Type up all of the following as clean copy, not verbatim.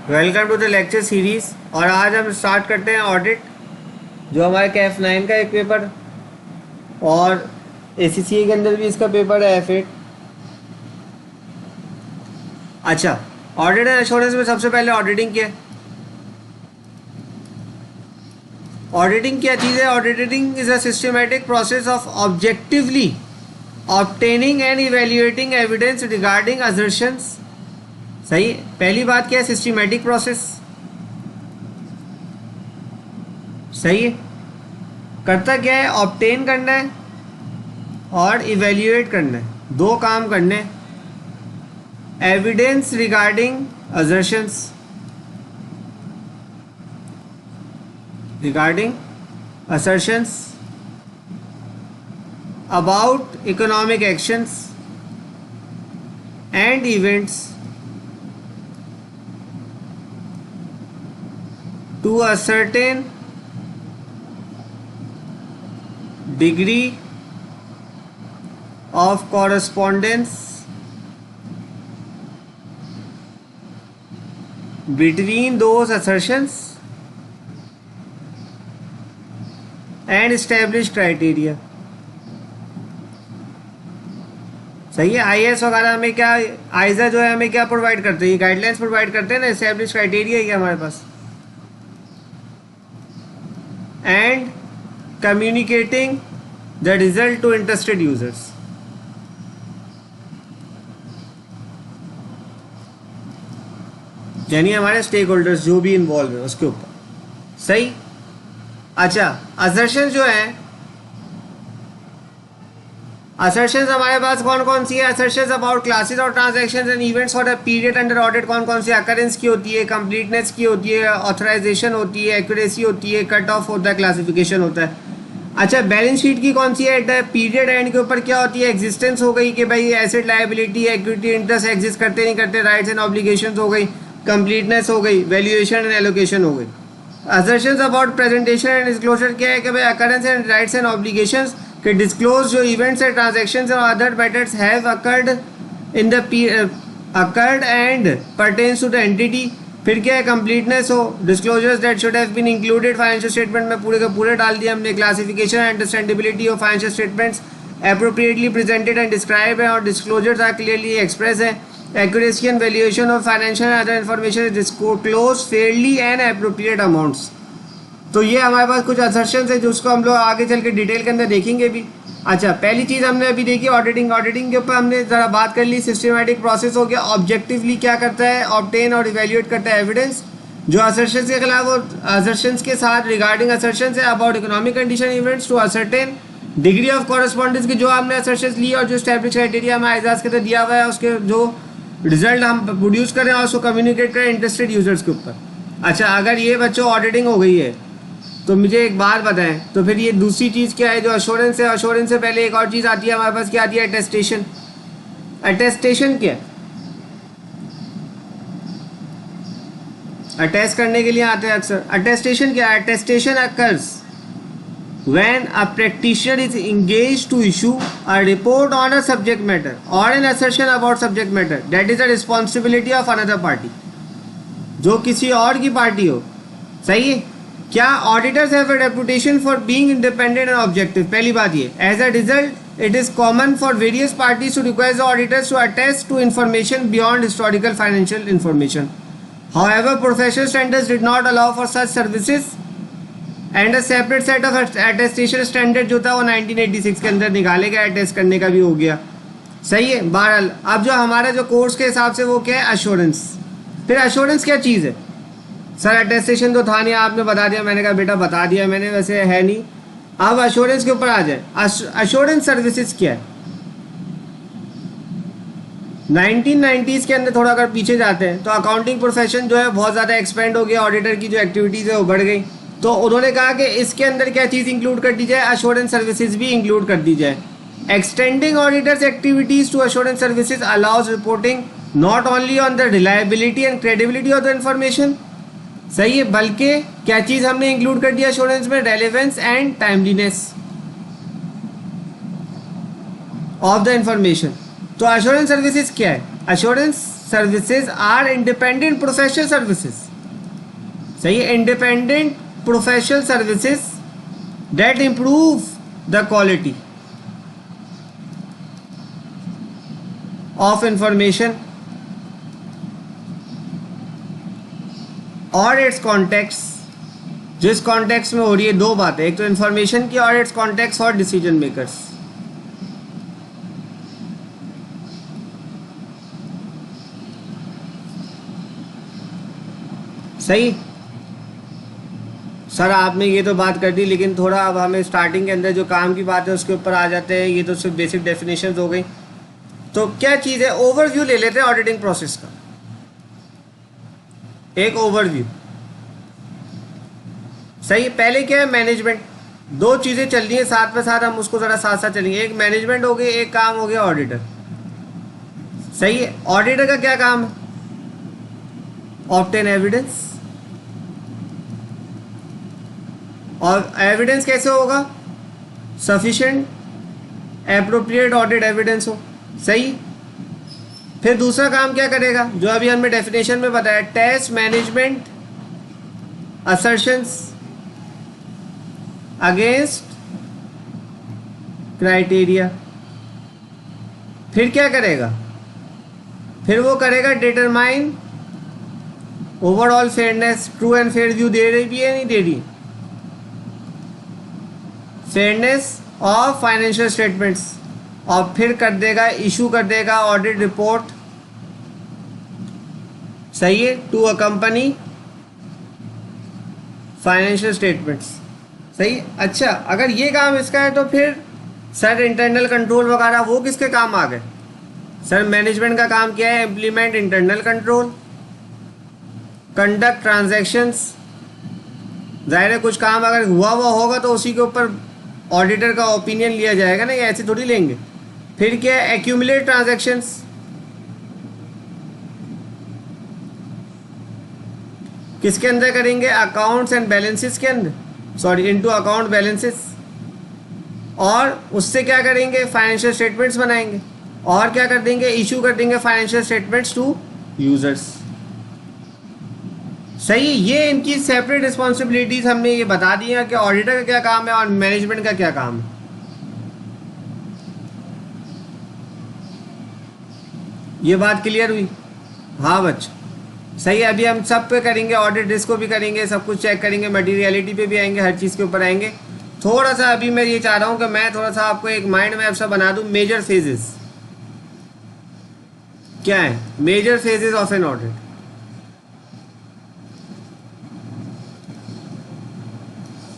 Welcome to the lecture series. और आज हम स्टार्ट करते हैं ऑडिट, जो हमारे F9 का एक पेपर और ACCA के अंदर भी इसका पेपर है F8। अच्छा, ऑडिट एंड एश्योरेंस में सबसे पहले ऑडिटिंग क्या है? ऑडिटिंग क्या चीज़ है? Auditing is a systematic process of objectively obtaining and evaluating evidence regarding assertions. सही है। पहली बात क्या है? Systematic process. सही है। करता क्या है? ऑब्टेन करना है और इवेल्युएट करना है, दो काम करने हैं। Evidence regarding assertions, about economic actions and events to a certain degree of correspondence between those assertions and established criteria। सही है। IAS वगैरह हमें क्या, आइजा जो है हमें क्या प्रोवाइड करते हैं? ये गाइडलाइंस प्रोवाइड करते हैं ना, एस्टैब्लिश क्राइटेरिया ही है हमारे पास। And communicating the result to interested users. यानी हमारे स्टेक होल्डर्स जो भी इन्वॉल्व है उसके ऊपर। सही। अच्छा, असर्शन जो है, असर्शंस हमारे पास कौन कौन सी है? असर्शंस अबाउट क्लासेस और transactions and events for the period under audit कौन कौन सी? अकरेंस की होती है, कंप्लीटनेस की होती है, ऑथराइजेशन होती है, एक्यूरेसी होती है, कट ऑफ होता है, क्लासिफिकेशन होता है। अच्छा, बैलेंस शीट की कौन सी है? एट द पीरियड एंड के ऊपर क्या होती है? एग्जिस्टेंस हो गई कि भाई asset, liability, equity, interest exist करते नहीं करते, राइट्स एंड ऑब्लिगेशंस हो गई, कंप्लीटनेस हो गई, वैल्यूएशन एंड एलोकेशन हो गई। Assertions about presentation and disclosure क्या है कि भाई occurrence and rights and obligations कि डिस्क्लोज जो इवेंट्स एंड ट्रांजैक्शंस और other matters have occurred in the occurred and pertains to the entity. फिर क्या है? कंप्लीटनेस हो, disclosures that should have been included financial statement में पूरे के पूरे डाल दिया हमने। Classification and understandability of financial statements appropriately presented and describe है और डिस्क्लोजर्स आर क्लियरली एक्सप्रेस है। Accuracy and valuation of financial and other information is disclose Fairlie and appropriate amounts. तो ये हमारे पास कुछ असर्शंस है जो उसको हम लोग आगे चल के डिटेल के अंदर देखेंगे भी। अच्छा, पहली चीज़ हमने अभी देखी ऑडिटिंग। ऑडिटिंग के ऊपर हमने ज़रा बात कर ली। सिस्टमैटिक प्रोसेस हो गया। ऑब्जेक्टिवली क्या करता है? ऑब्टेन और इवेल्युएट करता है एविडेंस जो असर्शंस के खिलाफ और असर्शंस के साथ रिगार्डिंग असर्शंस है about economic condition events to ascertain degree of correspondence की जो हमने असर्शंस ली और जो स्टैब्लिश क्राइटेरिया हमें आइजाज के अंदर दिया हुआ है उसके जो रिजल्ट हम प्रोड्यूस करें और उसको कम्युनिकेट करें इंटरेस्टेड यूजर्स के ऊपर। अच्छा, अगर ये बच्चों ऑडिटिंग हो गई है तो मुझे एक बात बताएं, तो फिर ये दूसरी चीज़ क्या है जो अश्योरेंस है? अश्योरेंस से पहले एक और चीज़ आती है हमारे पास, क्या आती है? अटेस्टेशन। अटेस्टेशन क्या है? अटेस्ट करने के लिए आते हैं अक्सर। अटेस्टेशन क्या है? Attestation occurs when a practitioner is engaged to issue a report on a subject matter or an assertion about subject matter that is the responsibility of another party, जो किसी और की पार्टी हो। सही है। क्या? Auditors have a reputation for being independent and objective. पहली बात ये, as a result it is common for various parties to request the auditors to attest to information beyond historical financial information. However professional standards did not allow for such services and a separate set of attestation standard जो था वो 1986 के अंदर निकाले गए, attest करने का भी हो गया। सही है। बहरहाल अब जो हमारा जो कोर्स के हिसाब से वो क्या है? अश्योरेंस। फिर अश्योरेंस क्या चीज़ है? सर अटेस्टेशन तो था नहीं, आपने बता दिया। मैंने कहा बेटा बता दिया मैंने, वैसे है नहीं। अब अश्योरेंस के ऊपर आ जाए। अश्योरेंस सर्विसेज क्या है? 1990s के अंदर थोड़ा अगर पीछे जाते हैं तो अकाउंटिंग प्रोफेशन जो है बहुत ज़्यादा एक्सपेंड हो गया, ऑडिटर की जो एक्टिविटीज़ है वो बढ़ गई। तो उन्होंने कहा कि इसके अंदर क्या चीज़ इंक्लूड कर दी जाए? अश्योरेंस सर्विसेज भी इंक्लूड कर दी जाए। Extending auditors activities to assurance services allows reporting not only on the reliability and credibility of the information. सही है, बल्कि क्या चीज़ हमने इंक्लूड कर दिया एश्योरेंस में? Relevance and timeliness of the information. तो एश्योरेंस सर्विसेज क्या है? Assurance services are independent professional services. सही है, independent professional services that improve the quality of information और इट्स कॉन्टेक्स्ट. जो इस कॉन्टेक्स्ट में हो रही है दो बातें, एक तो इंफॉर्मेशन की और इट्स कॉन्टेक्स्ट और डिसीजन मेकर्स. सही सर, आपने ये तो बात कर दी, लेकिन थोड़ा अब हमें स्टार्टिंग के अंदर जो काम की बात है उसके ऊपर आ जाते हैं. ये तो सिर्फ बेसिक डेफिनेशन हो गई. तो क्या चीज़ है, ओवरव्यू ले लेते हैं ऑडिटिंग प्रोसेस का. एक ओवरव्यू. सही, पहले क्या है, मैनेजमेंट. दो चीज़ें चल रही हैं साथ में साथ, हम उसको ज़रा साथ साथ चलेंगे. एक मैनेजमेंट हो गई, एक काम हो गया ऑडिटर. सही है, ऑडिटर का क्या काम है, ऑब्टेन एविडेंस. और एविडेंस कैसे होगा, सफिशिएंट एप्रोप्रिएट ऑडिट एविडेंस हो. सही. फिर दूसरा काम क्या करेगा, जो अभी हमने डेफिनेशन में बताया, test management assertions against criteria. फिर क्या करेगा, फिर वो करेगा determine overall fairness. True and fair view दे रही भी है, नहीं दे रही, फेयरनेस ऑफ फाइनेंशियल स्टेटमेंट्स. और फिर कर देगा, इशू कर देगा ऑडिट रिपोर्ट. सही है, to a company financial statements. सही. अच्छा, अगर ये काम इसका है तो फिर सर इंटरनल कंट्रोल वगैरह वो किसके काम आ गए. सर मैनेजमेंट का काम क्या है, implement internal control, conduct transactions. जाहिर है कुछ काम अगर हुआ होगा तो उसी के ऊपर ऑडिटर का ओपिनियन लिया जाएगा ना, ये ऐसे थोड़ी लेंगे. फिर क्या है, एक्यूमुलेट ट्रांजैक्शंस. किसके अंदर करेंगे, अकाउंट्स एंड बैलेंसेस के अंदर, सॉरी इनटू अकाउंट बैलेंसेस. और उससे क्या करेंगे, फाइनेंशियल स्टेटमेंट्स बनाएंगे. और क्या कर देंगे, इशू कर देंगे फाइनेंशियल स्टेटमेंट्स टू यूजर्स. सही. ये इनकी सेपरेट रिस्पॉन्सिबिलिटीज हमने ये बता दी हैं कि ऑडिटर का क्या काम है और मैनेजमेंट का क्या काम है. ये बात क्लियर हुई. हाँ बच्चों, सही है. अभी हम सब पे करेंगे, ऑडिट रिस्क को भी करेंगे, सब कुछ चेक करेंगे, मटीरियलिटी पे भी आएंगे, हर चीज़ के ऊपर आएंगे. थोड़ा सा अभी मैं ये चाह रहा हूँ कि मैं थोड़ा सा आपको एक माइंड मैप सा बना दूँ. मेजर फेजेस क्या है, major phases of an audit.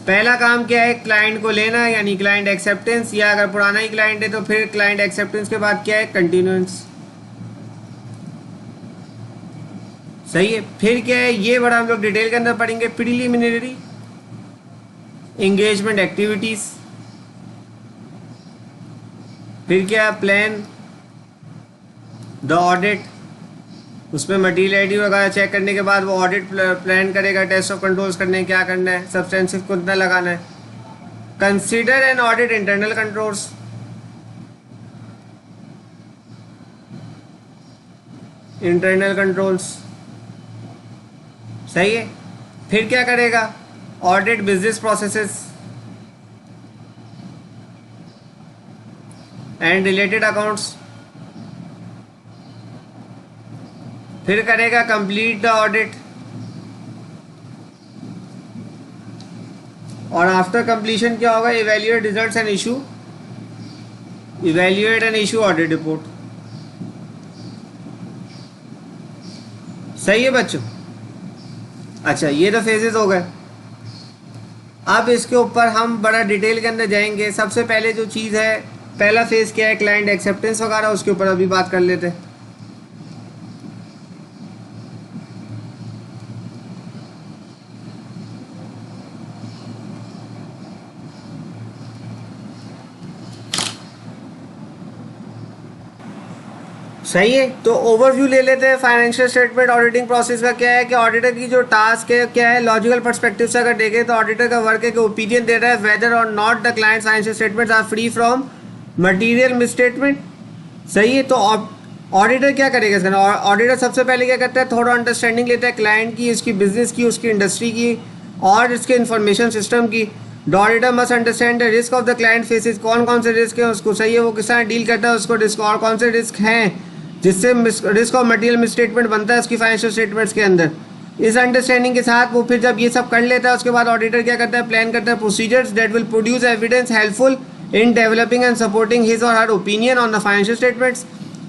पहला काम क्या है, क्लाइंट को लेना, यानी क्लाइंट एक्सेप्टेंस, या अगर पुराना ही क्लाइंट है तो फिर क्लाइंट एक्सेप्टेंस के बाद क्या है, कंटिन्यूएंस. सही है. फिर क्या है, ये बड़ा हम लोग डिटेल के अंदर पढ़ेंगे, प्रीलिमिनरी एंगेजमेंट एक्टिविटीज. फिर क्या, प्लान द ऑडिट. उसमें मटीरियलिटी वगैरह चेक करने के बाद वो ऑडिट प्लान करेगा, टेस्ट ऑफ कंट्रोल्स करने क्या करना है, सब्सटेंसिव को कितना लगाना है. Consider and audit internal controls. Internal controls. सही है. फिर क्या करेगा, audit business processes and related accounts. फिर करेगा कंप्लीट द ऑडिट. और आफ्टर कंप्लीशन क्या होगा, evaluate results and issue, evaluate and issue audit report. सही है बच्चों. अच्छा, ये तो फेजेस हो गए. अब इसके ऊपर हम बड़ा डिटेल के अंदर जाएंगे. सबसे पहले जो चीज़ है, पहला फेज क्या है, क्लाइंट एक्सेप्टेंस वगैरह, उसके ऊपर अभी बात कर लेते हैं. सही है. तो ओवरव्यू ले लेते हैं. फाइनेंशियल स्टेटमेंट ऑडिटिंग प्रोसेस का क्या है कि ऑडिटर की जो टास्क है क्या है, लॉजिकल पर्सपेक्टिव से अगर देखें तो ऑडिटर का वर्क है कि ओपिनियन दे रहा है whether or not the client financial statements are free from material misstatement. सही है. तो ऑडिटर क्या करेगा इसका? ऑडिटर सबसे पहले क्या करता है, थोड़ा अंडरस्टैंडिंग लेता है क्लाइंट की, उसकी बिजनेस की, उसकी इंडस्ट्री की और इसके इंफॉर्मेशन सिस्टम की। The auditor must understand the risk of the client faces, कौन कौन से रिस्क है उसको सही है वो किस तरह डील करता है उसको रिस्क, और कौन से रिस्क हैं जिससे रिस्क ऑफ मटेरियल मिसस्टेटमेंट बनता है उसकी फाइनेंशियल स्टेटमेंट्स के अंदर। इस अंडरस्टैंडिंग के साथ वो फिर जब ये सब कर लेता है उसके बाद ऑडिटर क्या करता है, प्लान करता है procedures that will produce evidence helpful in developing and supporting his or her opinion on the financial statements.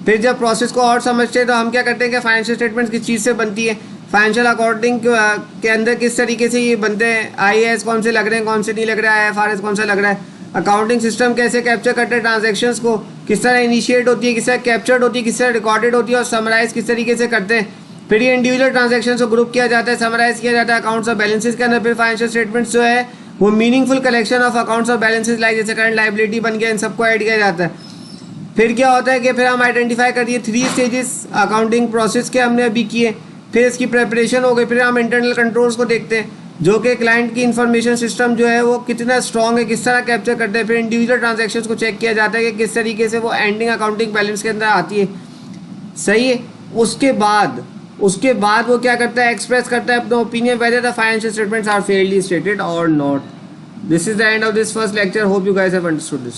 फिर जब प्रोसेस को और समझते हैं तो हम क्या करते हैं कि फाइनेंशियल स्टेटमेंट्स किस चीज़ से बनती है, फाइनेंशियल अकाउंटिंग के अंदर किस तरीके से ये बनते हैं, IAS कौन से लग रहे हैं कौन से नहीं लग रहा है, IFRS कौन सा लग रहा है, अकाउंटिंग सिस्टम कैसे कैप्चर करते हैं ट्रांजेक्शंस को, किस तरह इनिशिएट होती है, किस तरह कैप्चर्ड होती है, किस तरह रिकॉर्डेड होती है और समराइज किस तरीके से करते हैं। फिर ये इंडिविजुअल ट्रांजेक्शन को ग्रुप किया जाता है, समराइज किया जाता है अकाउंट्स और बैलेंसेस के अंदर। फिर फाइनेंशियल स्टेटमेंट्स जो है वो मीनिंगफुल कलेक्शन ऑफ अकाउंट्स और बैलेंसेस लाइक जैसे करंट लाइबिलिटी बन गया, इन सबको ऐड किया जाता है। फिर क्या होता है कि फिर हम आइडेंटिफाई कर दिए 3 स्टेजेस अकाउंटिंग प्रोसेस के हमने अभी किए, फिर इसकी प्रेपरेशन हो गई, फिर हम इंटरनल कंट्रोल्स को देखते हैं जो कि क्लाइंट की इंफॉर्मेशन सिस्टम जो है वो कितना स्ट्रॉन्ग है, किस तरह कैप्चर करते हैं। फिर इंडिविजुअल ट्रांजैक्शंस को चेक किया जाता है कि किस तरीके से वो एंडिंग अकाउंटिंग बैलेंस के अंदर आती है, सही है। उसके बाद वो क्या करता है, एक्सप्रेस करता है अपना opinion whether the financial statements are fairly stated or not. This is the end of this first lecture, hope you guys have understood this.